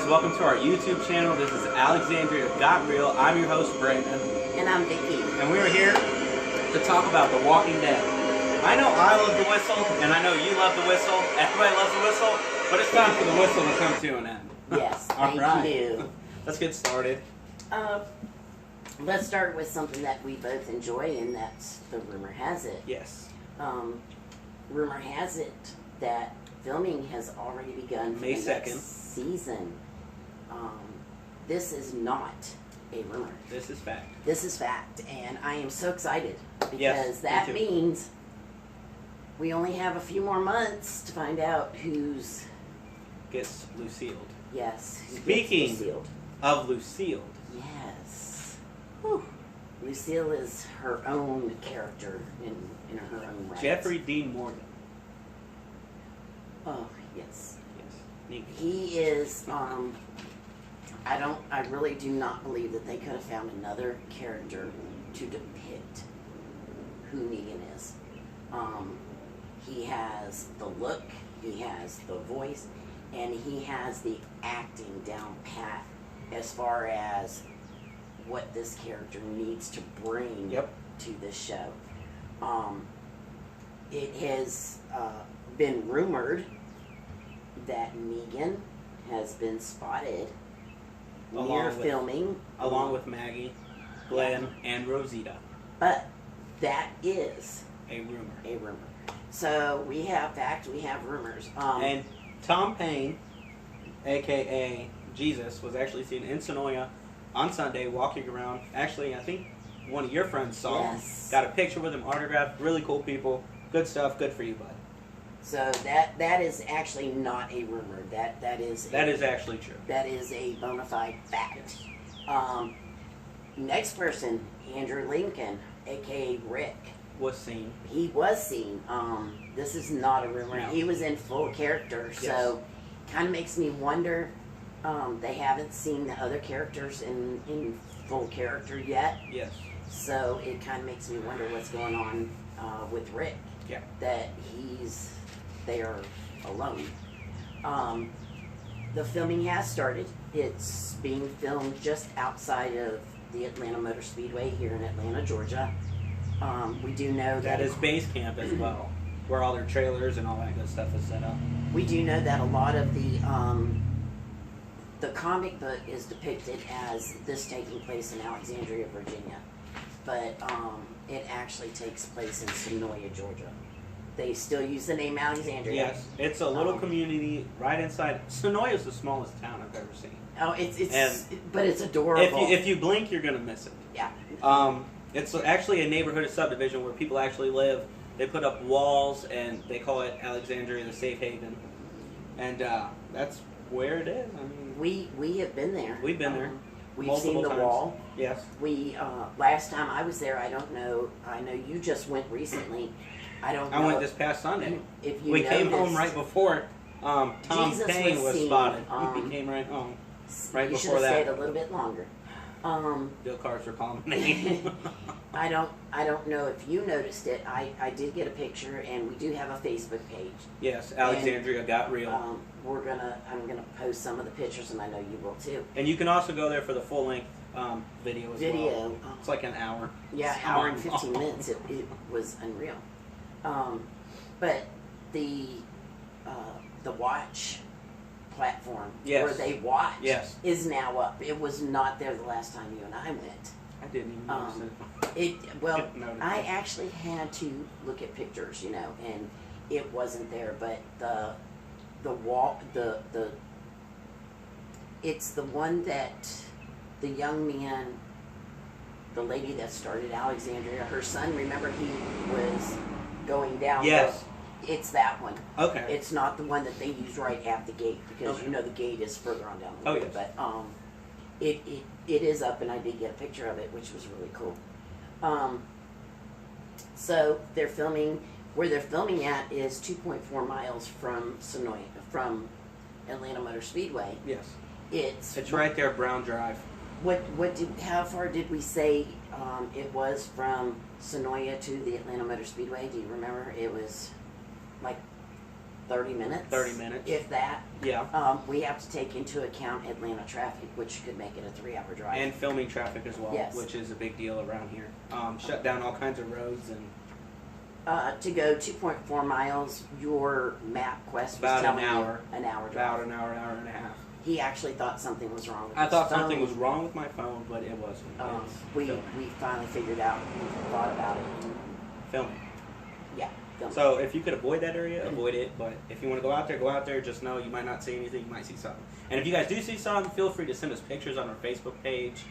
welcome to our YouTube channel. This is AlexandriaGotReal. I'm your host, Brandon. And I'm Vicky. And we are here to talk about The Walking Dead. I know I love the whistle, and I know you love the whistle. Everybody loves the whistle, but it's time for the whistle to come to an end. Yes, thank you. Let's get started. Let's start with something that we both enjoy, and that's the rumor has it. Yes. Rumor has it that filming has already begun for May the 2nd. next season. This is not a rumor. This is fact. This is fact, and I am so excited because Yes, that me too. means we only have a few more months to find out who's Gets Lucille. yes. Who Speaking gets Lucille. of Lucille. Yes. Whew. Lucille is her own character in her own right. Jeffrey Dean Morgan. Oh, yes. Yes. He is, I really do not believe that they could have found another character to depict who Negan is. He has the look, he has the voice, and he has the acting down pat as far as what this character needs to bring to this show. It has been rumored that Negan has been spotted near filming. Along with Maggie, Glenn, and Rosita. But that is A rumor. a rumor. So we have facts, we have rumors. And Tom Payne, a.k.a. Jesus, was actually seen in Sonoya on Sunday walking around. Actually, I think one of your friends saw him. Got a picture with him, autographed. Really cool people. Good stuff. Good for you, bud. So that is actually not a rumor. That is actually true. That is a bona fide fact. Next person, Andrew Lincoln, a.k.a. Rick. Was seen. He was seen. This is not a rumor. No. He was in full character, so kind of makes me wonder. They haven't seen the other characters in full character yet. Yes. So it kind of makes me wonder what's going on with Rick. Yeah. That he's there alone. The filming has started. It's being filmed just outside of the Atlanta Motor Speedway here in Atlanta, Georgia. We do know That is base camp as well, where all their trailers and all that good stuff is set up. we do know that a lot of the comic book is depicted as this taking place in Alexandria, Virginia, but it actually takes place in Sonoya, Georgia. They still use the name Alexandria. Yes, it's a little community right inside. Sonoya is the smallest town I've ever seen. Oh, but it's adorable. If you blink, you're gonna miss it. Yeah. It's actually a neighborhood subdivision where people actually live. They put up walls, and they call it Alexandria the Safe Haven. And that's where it is. I mean, we have been there. We've been there. We've seen the wall. Yes. We last time I was there, I don't know. I know you just went recently. I don't know. I went this past Sunday. If you we came home noticed, right before Tom Jesus Payne was seen, spotted. He came right home. Right you should before have that. stayed a little bit longer. Bill Cars were calling my name. I don't know if you noticed it. I did get a picture, and we do have a Facebook page. Yes, AlexandriaGotReal. I'm gonna post some of the pictures, and I know you will too. And you can also go there for the full length video as well. It's like an hour. Yeah, hour and 15 minutes. It was unreal. But the watch platform where they watch is now up. It was not there the last time you and I went. I didn't even notice it. I actually had to look at pictures, and it wasn't there. But the wall, it's the one that the young man, the lady that started Alexandria, her son. Remember, he was going down. Yes. It's that one. Okay. It's not the one that they use right at the gate, because the gate is further on down the road. Yes. But it is up, and I did get a picture of it, which was really cool. So they're filming. Where they're filming at is 2.4 miles from Sonoya, from Atlanta Motor Speedway. Yes. It's right there, Brown Drive. How far did we say it was from Sonoya to the Atlanta Motor Speedway? Do you remember? It was like 30 minutes. 30 minutes. If that. Yeah. We have to take into account Atlanta traffic, which could make it a 3-hour drive. And filming traffic as well, yes. which is a big deal around here. Shut down all kinds of roads and. To go 2.4 miles, your MapQuest was About telling an hour. you an hour drive. About an hour, hour and a half. He actually thought something was wrong with I his thought phone. something was wrong with my phone, but it wasn't. We finally figured out, we thought about it. Filming. Yeah, filming. So if you could avoid that area, avoid it. But if you want to go out there, just know you might not see anything, you might see something. And if you guys do see something, feel free to send us pictures on our Facebook page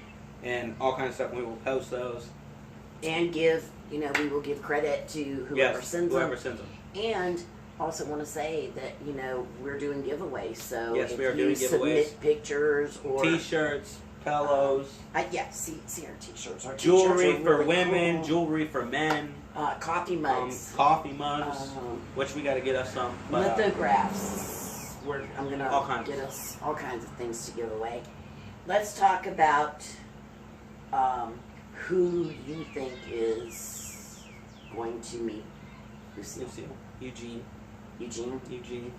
and all kinds of stuff, and we will post those. And we will give credit to whoever sends them. And also want to say that, we're doing giveaways. So yes, if we are you doing giveaways. submit pictures or T-shirts, pillows. see our T-shirts. Our Jewelry T-shirts are for really women, cool. jewelry for men. Coffee mugs. Coffee mugs, which we got to get us some. But, lithographs. I'm going to get us all kinds of things to give away. Let's talk about who you think is going to meet Lucille. Eugene.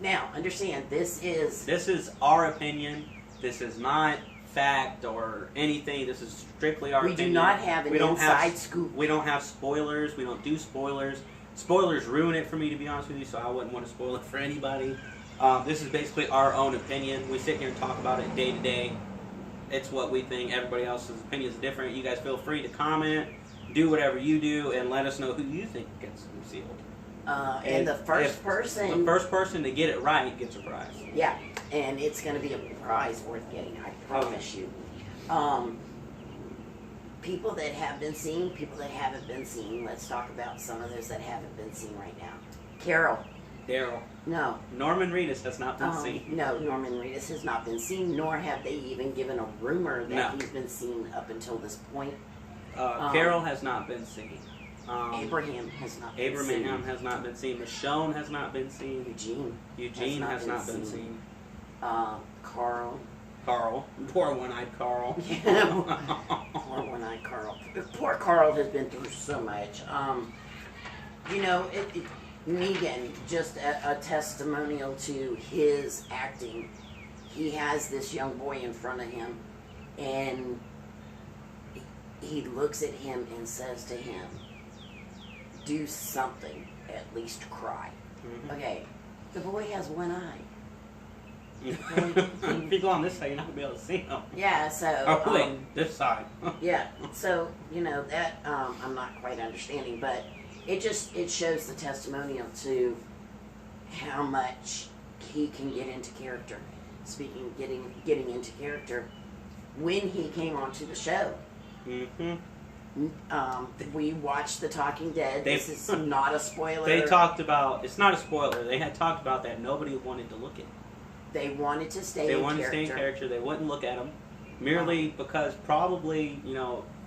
Now, understand, this is our opinion. This is not fact or anything. This is strictly our opinion. We do not have an inside scoop. We don't have spoilers. We don't do spoilers. Spoilers ruin it for me, to be honest with you, so I wouldn't want to spoil it for anybody. This is basically our own opinion. We sit here and talk about it day to day. It's what we think. Everybody else's opinion is different. You guys feel free to comment, do whatever you do, and let us know who you think gets sealed. And the first person to get it right gets a prize. Yeah, and it's going to be a prize worth getting, I promise you. People that have been seen, people that haven't been seen. Let's talk about some of those that haven't been seen right now. Carol. Daryl. No. Norman Reedus has not been seen. No, Norman Reedus has not been seen, nor have they even given a rumor that he's been seen up until this point. Carol has not been seen. Abraham has not been seen. Abraham has not been seen. Michonne has not been seen. Eugene has not been seen. Carl. Poor one-eyed Carl. Poor one-eyed Carl. Poor Carl has been through so much. Negan, just a testimonial to his acting. He has this young boy in front of him, and he looks at him and says to him, do something, at least cry. Mm-hmm. Okay, the boy has one eye. If you go on this side, you're not going to be able to see him. Yeah, so... Oh, wait, this side. Yeah, so, that I'm not quite understanding, but it shows the testimonial to how much he can get into character. Speaking of getting into character, when he came onto the show, we watched The Talking Dead. This is not a spoiler. They talked about, it's not a spoiler, they had talked about that nobody wanted to look at him. They wanted to stay in character. They wanted to stay in character. They wouldn't look at him. Merely because probably,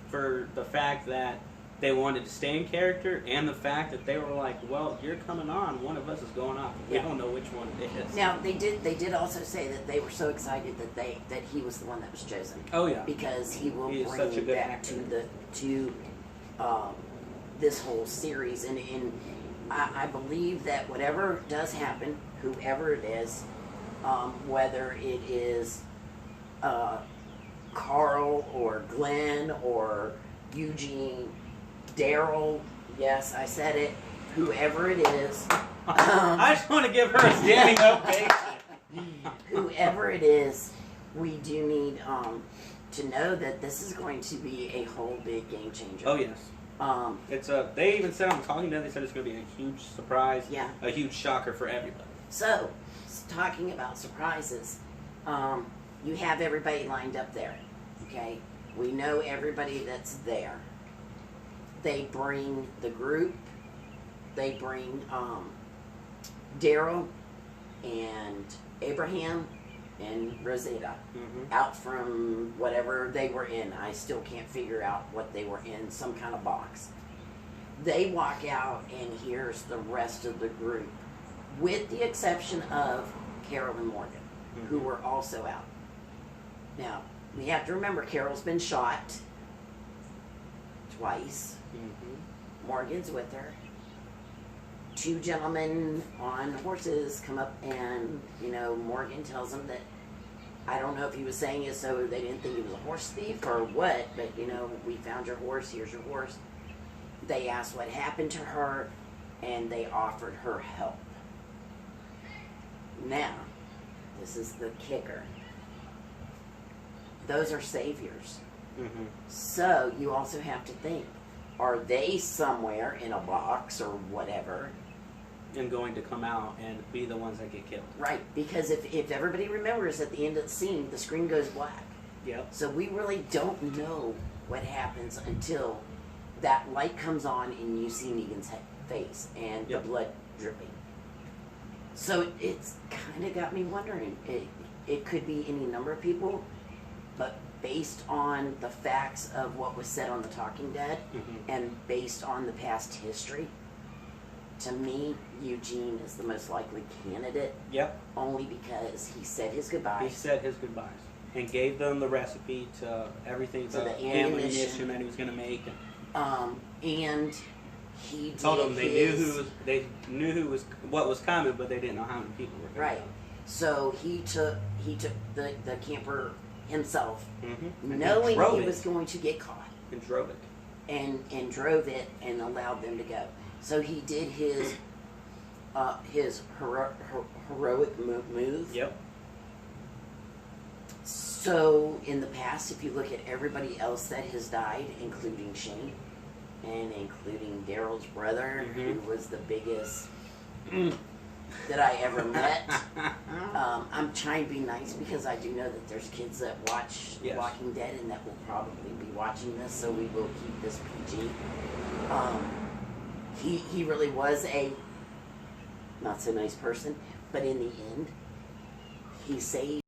for the fact that they wanted to stay in character and the fact that they were like, well, you're coming on, one of us is going off. We don't know which one it is. Now, they did also say that they were so excited that he was the one that was chosen. Oh, yeah. Because he will bring it back to this whole series. And I believe that whatever does happen, whoever it is, whether it is Carl or Glenn or Eugene, Daryl, yes, I said it, whoever it is. I just want to give her a standing ovation. Whoever it is, we do need to know that this is going to be a whole big game changer. Oh, yes. It's they even said on the Talking Dead, they said it's going to be a huge surprise, a huge shocker for everybody. So, talking about surprises, you have everybody lined up there, okay? We know everybody that's there. They bring the group, they bring Daryl and Abraham and Rosetta out from whatever they were in. I still can't figure out what they were in, some kind of box. They walk out and here's the rest of the group, with the exception of Carol and Morgan, who were also out. Now, we have to remember Carol's been shot twice. Morgan's with her. two gentlemen on horses come up and, Morgan tells them that, I don't know if he was saying it so they didn't think he was a horse thief or what, but, we found your horse, here's your horse. They asked what happened to her, and they offered her help. Now, this is the kicker. Those are saviors. Mm-hmm. So you also have to think, are they somewhere in a box or whatever? And going to come out and be the ones that get killed. Right, because if everybody remembers at the end of the scene, the screen goes black. Yep. So we really don't know what happens until that light comes on and you see Negan's face and Yep. the blood dripping. So it's kind of got me wondering. It could be any number of people, but based on the facts of what was said on The Talking Dead, Mm-hmm. and based on the past history, to me, Eugene is the most likely candidate. Yep. Only because he said his He goodbyes. said his goodbyes and gave them the recipe to everything, To the ammunition that he was going to make. And he did Told them his, they knew what was coming, but they didn't know how many people were going to right. So he took the camper himself, Mm-hmm. knowing he was going to get caught, and drove it. and drove it and allowed them to go. So he did his heroic move. Yep. So in the past, if you look at everybody else that has died, including Shane and including Daryl's brother, Mm-hmm. who was the biggest that I ever met. I'm trying to be nice because I do know that there's kids that watch Yes. Walking Dead and that will probably be watching this, so we will keep this PG. He really was a not so nice person, but in the end, he saved